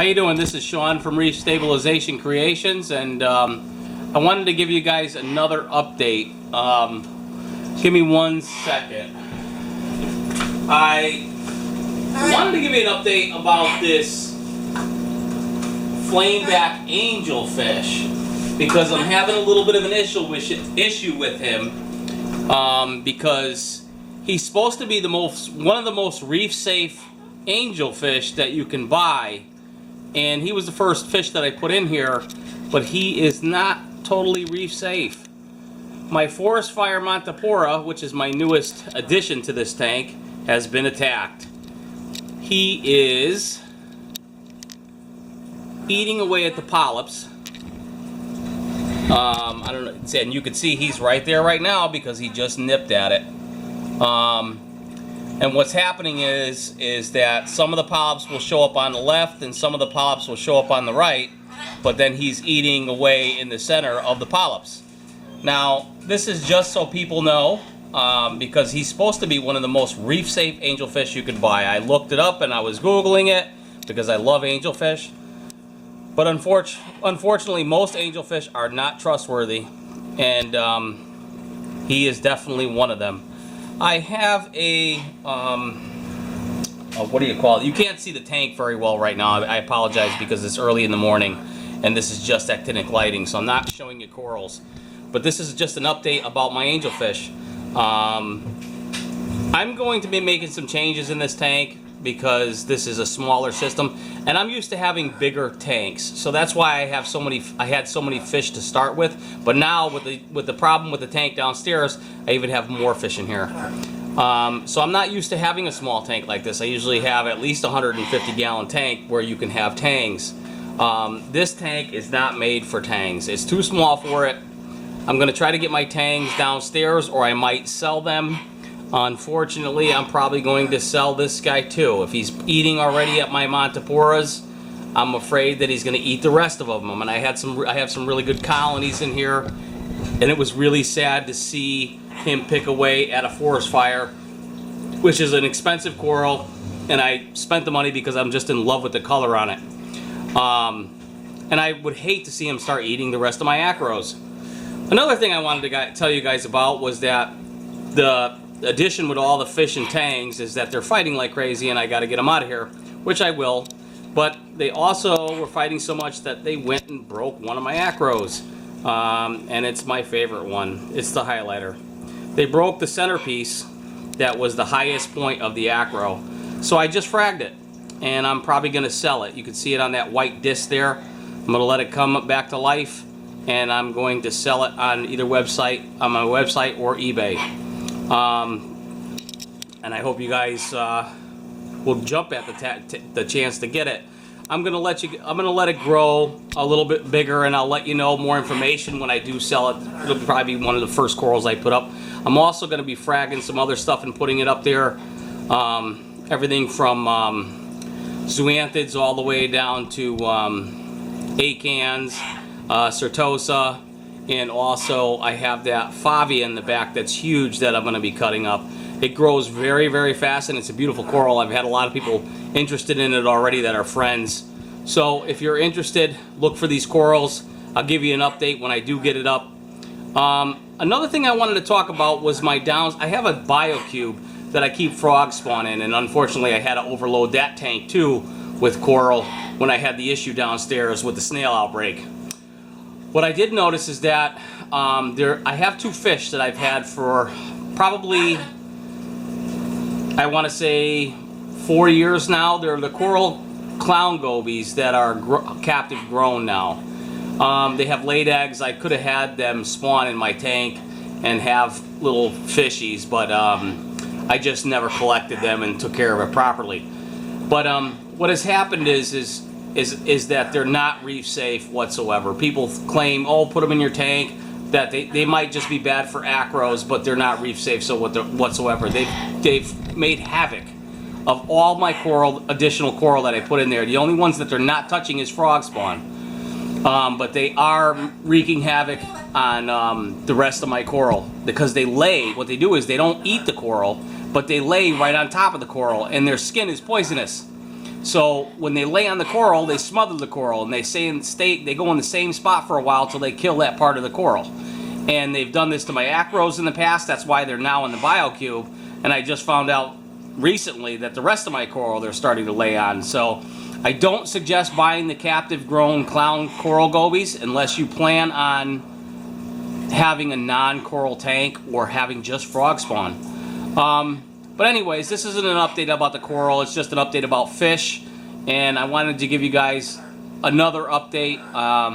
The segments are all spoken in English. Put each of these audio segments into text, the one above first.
How you doing? This is Sean from Reef Stabilization Creations, and I wanted to give you guys another update. Give me 1 second. I wanted to give you an update about this flameback angelfish because I'm having a little bit of an issue with him because he's supposed to be one of the most reef safe angelfish that you can buy. And he was the first fish that I put in here, but he is not totally reef safe. My forest fire Montipora, which is my newest addition to this tank, has been attacked. He is eating away at the polyps. I don't know, and you can see he's right there right now because he just nipped at it. And what's happening is that some of the polyps will show up on the left and some of the polyps will show up on the right, but then he's eating away in the center of the polyps. Now, this is just so people know, because he's supposed to be one of the most reef-safe angelfish you can buy. I looked it up and I was Googling it because I love angelfish. But unfortunately, most angelfish are not trustworthy, and he is definitely one of them. I have a, what do you call it? You can't see the tank very well right now. I apologize because it's early in the morning and this is just actinic lighting, so I'm not showing you corals. But this is just an update about my angelfish. I'm going to be making some changes in this tank because this is a smaller system and I'm used to having bigger tanks, so that's why I had so many fish to start with. But now with the problem with the tank downstairs, I even have more fish in here. So I'm not used to having a small tank like this. I usually have at least a 150-gallon tank where you can have tangs. This tank is not made for tangs. It's too small for it. I'm going to try to get my tangs downstairs, or I might sell them. Unfortunately, I'm probably going to sell this guy too. If he's eating already at my Montiporas, I'm afraid that he's going to eat the rest of them. And I have some really good colonies in here, and it was really sad to see him pick away at a forest fire, which is an expensive coral, and I spent the money because I'm just in love with the color on it. And I would hate to see him start eating the rest of my acros. Another thing I wanted to tell you guys about was that the addition with all the fish and tangs is that they're fighting like crazy and I got to get them out of here, which I will. But they also were fighting so much that they went and broke one of my acros. And it's my favorite one. It's the highlighter. They broke the centerpiece that was the highest point of the acro. So I just fragged it and I'm probably going to sell it. You can see it on that white disc there. I'm going to let it come back to life and I'm going to sell it on either website, on my website or eBay. And I hope you guys will jump at the chance to get it. I'm gonna let it grow a little bit bigger, and I'll let you know more information when I do sell it. It'll probably be one of the first corals I put up. I'm also gonna be fragging some other stuff and putting it up there. Everything from zoanthids all the way down to acans, certosa. And also I have that favia in the back that's huge that I'm going to be cutting up. It grows very, very fast and it's a beautiful coral. I've had a lot of people interested in it already that are friends. So if you're interested, look for these corals. I'll give you an update when I do get it up. Another thing I wanted to talk about was my downs. I have a biocube that I keep frog spawn in, and unfortunately I had to overload that tank too with coral when I had the issue downstairs with the snail outbreak. What I did notice is that I have two fish that I've had for probably, I want to say 4 years now. They're the coral clown gobies that are captive grown now. They have laid eggs. I could have had them spawn in my tank and have little fishies, but I just never collected them and took care of it properly. But what has happened is that they're not reef safe whatsoever. People claim, oh, put them in your tank, that they might just be bad for acros, but they're not reef safe whatsoever. They've made havoc of all my additional coral that I put in there. The only ones that they're not touching is frog spawn. But they are wreaking havoc on the rest of my coral because they lay. What they do is they don't eat the coral, but they lay right on top of the coral, and their skin is poisonous. So when they lay on the coral, they smother the coral, and they go in the same spot for a while till they kill that part of the coral. And they've done this to my acros in the past. That's why they're now in the BioCube. And I just found out recently that the rest of my coral they're starting to lay on. So I don't suggest buying the captive grown clown coral gobies unless you plan on having a non-coral tank or having just frog spawn. But anyways, this isn't an update about the coral, it's just an update about fish, and I wanted to give you guys another update. I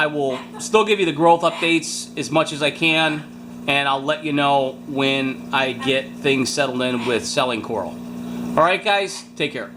will still give you the growth updates as much as I can, and I'll let you know when I get things settled in with selling coral. Alright guys, take care.